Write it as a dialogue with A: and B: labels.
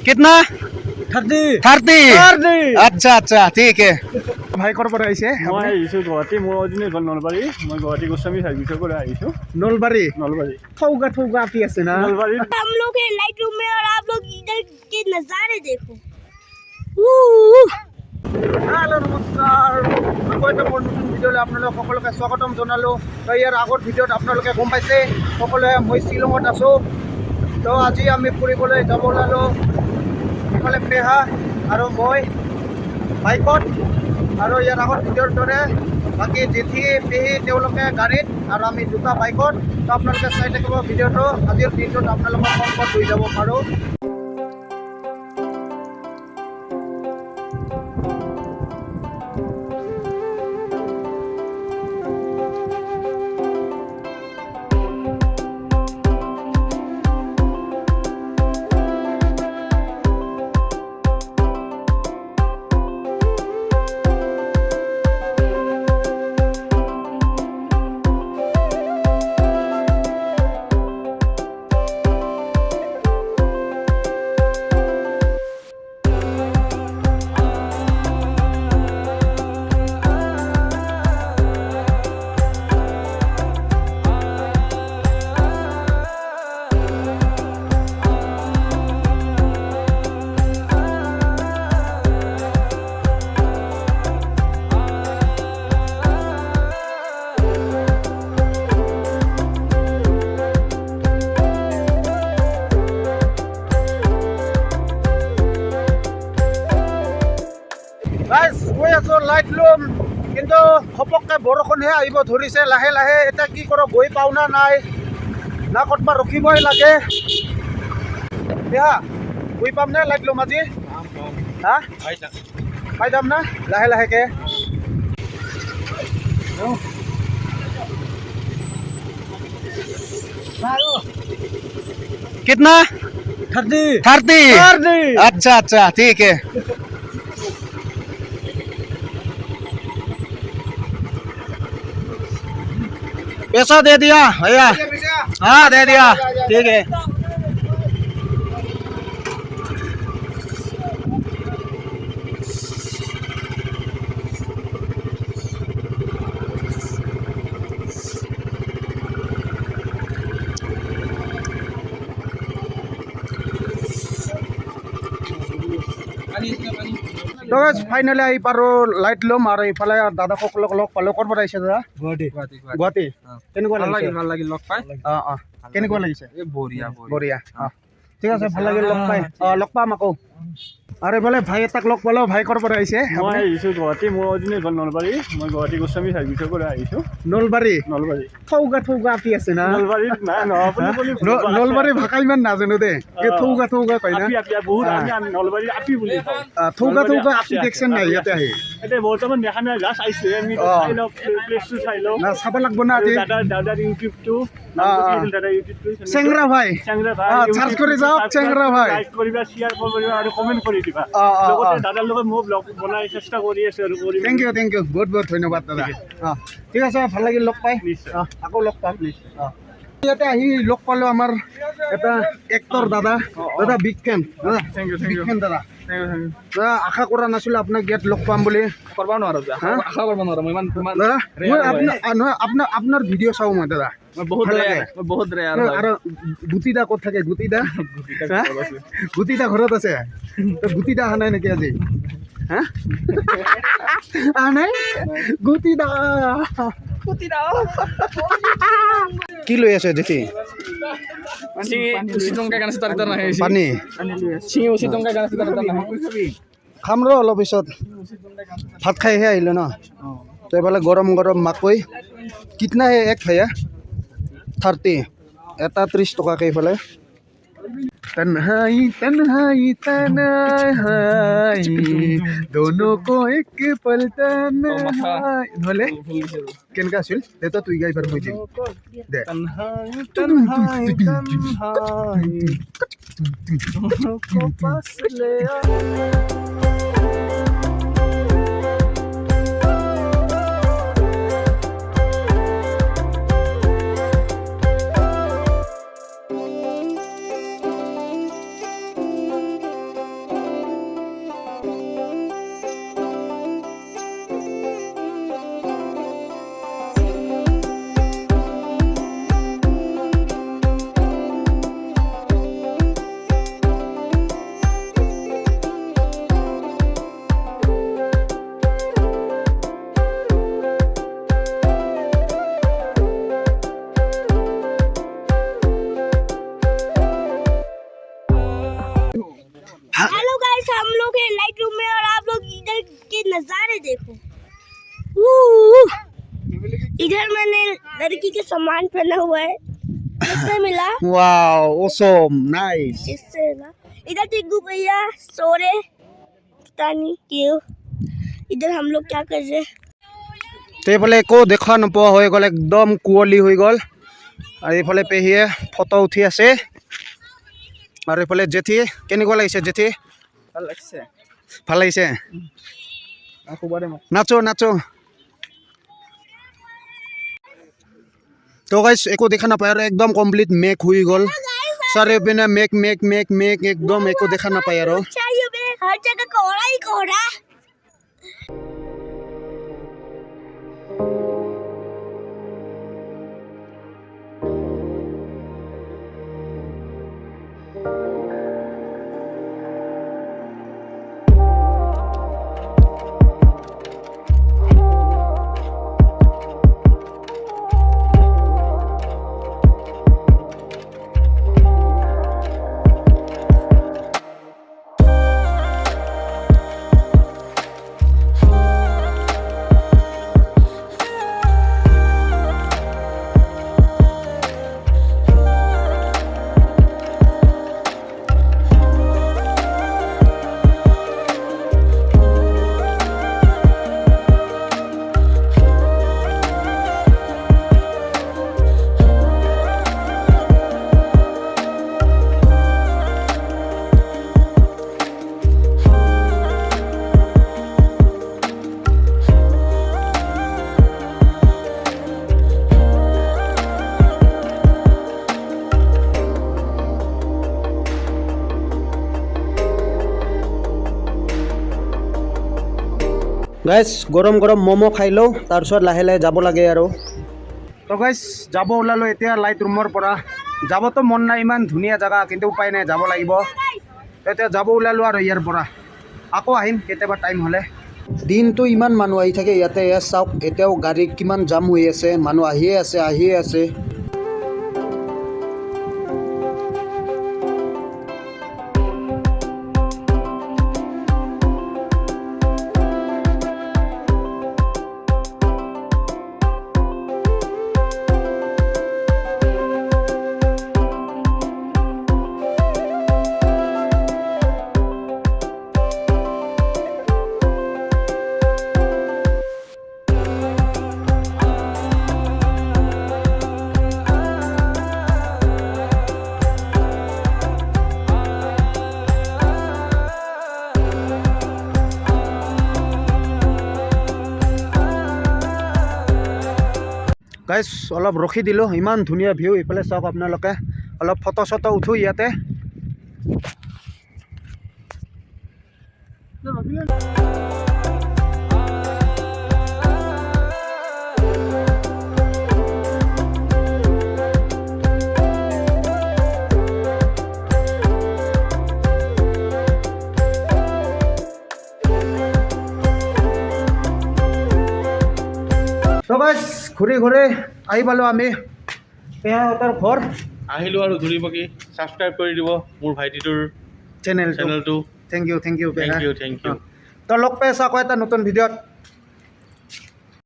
A: कितना
B: 30
A: 30 अच्छा अच्छा ठीक है
B: ভাই কৰ পৰা আহিছে
C: মই আহিছোঁ গুৱাহাটী মোৰ অৰিজিনেল ঘৰ নলবাৰী মই গুৱাহাটী গোস্বামী সাৰ্ভিসৰ পৰা আহিছোঁ
B: নলবাৰী
C: নলবাৰী
B: थौगा আপি আছে না
C: नलबारी
D: हम लोग हैं लाइट रूम में और आप लोग इधर के नज़ारे देखो
B: हेलो नमस्कार মই এটা মোৰ নতুন ভিডিঅ'লৈ আপোনালোক সকলোকে স্বাগতম জনালোঁ তো ইয়াৰ আগৰ ভিডিঅ'ত আপোনালোকে গম পাইছে সকলোৱে মই শ্বিলঙত আছোঁ তো আজি আমি ফুৰিবলৈ যাব ওলালোঁ ইফালে পেহা আৰু মই বাইকত আৰু ইয়াৰ আগৰ ভিডিঅ'ৰ দৰে বাকী জেঠি পেহী তেওঁলোকে গাড়ীত আৰু আমি দুটা বাইকত তো আপোনালোকে চাই থাকিব ভিডিঅ'টো আজিৰ দিনটোত আপোনালোকক কমফৰ্ট লৈ যাব পাৰোঁ গৈ আছোঁ লাইট লুম কিন্তু ঘপককৈ বৰষুণহে আহিব ধৰিছে লাহে লাহে এতিয়া কি কৰোঁ গৈ পাওঁ না নাই না ক'ৰবাত ৰখিবই লাগে গৈ পাম নে লাইট লুম আজি হা পাই যাম না লাহে লাহেকৈ
A: कितना 30 अच्छा अच्छा ठीक है पैसा दे दिया भैया हाँ दे दिया ठीक है
B: তো ফাইনেলি আহি পাৰোঁ লাইট ল'ম আৰু ইফালে দাদাসকলক লগ পালোঁ ক'ৰ পৰা আহিছে দাদা গুৱাহাটী কেনেকুৱা লাগিছে
C: ভাল লাগিল লগ পাই
B: অঁ অঁ কেনেকুৱা লাগিছে বঢ়িয়া অঁ ঠিক আছে ভাল লাগিল লগ পাই লগ পাম আকৌ আৰু এইফালে ভাই এটাক লগ পালোঁ ভাই ক'ৰ পৰা আহিছে
C: মই আহিছোঁ গুৱাহাটী মোৰ অৰিজিনেল ঘৰ নলবাৰী মই গুৱাহাটী গোস্বামী সাৰ্ভিসৰ পৰা আহিছোঁ
B: নলবাৰী থৌগা আপি আছে না
C: নলবাৰীত নাই
B: নলবাৰী ভাষা ইমান নাজানো দে থৌগা কয় না
C: বহুত আমি নলবাৰীত আপি বুলি কওঁ
B: থৌগা আপি দেখছেন নাই ইয়াতে আহি
C: এতিয়া বৰ্তমান দেখা নাই জাষ্ট আহিছোঁ আমি চাই লওঁ প্লেচটো চাই লওঁ
B: না চাব লাগব না আজি
C: দাদাৰ ইউটিউবটো
B: চেংৰা ভাই চাৰ্চ কৰি যাওক চেংৰা ভাই
C: লাইক কৰিবা শ্বেয়াৰ কৰিবা আৰু কমেণ্ট কৰি দিবা লগতে দাদাৰ লগত মই ব্লগ বনাই চেষ্টা কৰি আছোঁ আৰু কৰিম
B: থেংক ইউ বহুত ধন্যবাদ দাদা ঠিক আছে ভাল লাগিল লগ পাই আকৌ লগ পাম ইয়াতে আহি লগ পালোঁ আমাৰ এটা এক্টৰ দাদা বিগ ফেন দাদা বিগ ফেন দাদা আশা কৰা নাছিলোঁ আপোনাক ইয়াত লগ পাম বুলি
C: কৰিব নোৱাৰোঁ আশা কৰিব নোৱাৰোঁ মই ইমান
B: দাদা আপোনাৰ ভিডিঅ' চাওঁ মই দাদা
C: বহুত
B: আৰু গুটিদা ক'ত থাকে গুটিদা ঘৰত আছে গুটিদা অহা নাই নেকি আজি হা অহা নাই গুটিদা কি লৈ আছে জেঠি পানী খাম ৰ অলপ পিছত ভাত খাইহে আহিলোঁ ন তো এইফালে গৰম মাকৈ কিতনা হে এক ভैया 30 এটা 30 টকাকৈ এইফালে तन्हाई तन्हाई तन्हाई दोनों को एक पल तन्हाई নহলে কেনকা আছিল দেতা তুই গাই পার মই দিম দে तन्हाई तन्हाई तन्हाई को पास ले
D: हेलो गाइस, हम लोग हैं लाइट रूम में और आप लोग इधर के नजारे देखो। वूह! इधर मैंने लड़की के सामान पहना हुआ है। किससे मिला?
B: Wow awesome nice.
D: किससे मिला? इधर टिग्गू भैया सो रहे, पता नहीं क्यों। इधर हम लोग क्या कर रहे?
B: तो এইফালে একো দেখা নোপোৱা হৈ গ'ল, একদম কুঁৱলী হৈ গ'ল। আৰু এইফালে পেহীয়ে ফটো উঠি আছে। আৰু এইফালে জেঠি কেনেকুৱা লাগিছে জেঠি?
C: ভাল লাগছে।
B: ভাল লাগিছে? নাচো নাচো। তো গাইছ একো দেখা নাপায় আৰু একদম কমপ্লিট মেঘ হৈ গ'ল। চাৰিওপিনে মেঘ মেঘ মেঘ মেঘ, একদম একো দেখা নাপায় আৰু।
D: चाहिए बे, हर जगह कोहरा ही कोहरा।
B: গাইছ গৰম গৰম ম'ম' খাই লওঁ, তাৰপিছত লাহে লাহে যাব লাগে আৰু। তো গাইছ যাব ওলালোঁ এতিয়া লাইট ৰুমৰ পৰা। যাবতো মন নাই, ইমান ধুনীয়া জেগা, কিন্তু উপায় নাই, যাব লাগিব। এতিয়া যাব ওলালোঁ আৰু ইয়াৰ পৰা। আকৌ আহিম কেতিয়াবা টাইম হ'লে। দিনটো ইমান মানুহ আহি থাকে ইয়াতে, এয়া চাওক এতিয়াও গাড়ী কিমান জাম হৈ আছে, মানুহ আহিয়ে আছে আহিয়ে আছে। গাইছ অলপ ৰখি দিলোঁ, ইমান ধুনীয়া ভিউ। এইফালে চাওক আপোনালোকে, অলপ ফটো চটো উঠোঁ ইয়াতে। তো গাইছ ঘূৰি ঘূৰি আহি পালোঁ আমি পেহাহঁতৰ ঘৰ।
E: আহিলোঁ আৰু ঘূৰি পকি ছাবস্ক্ৰাইব কৰি দিব মোৰ ভাইটিটোৰ
B: চেনেলটো।
E: চেনেলটো।
B: Thank you
E: thank you.
B: তো লগ পাই আছোঁ আকৌ এটা নতুন ভিডিঅ'ত।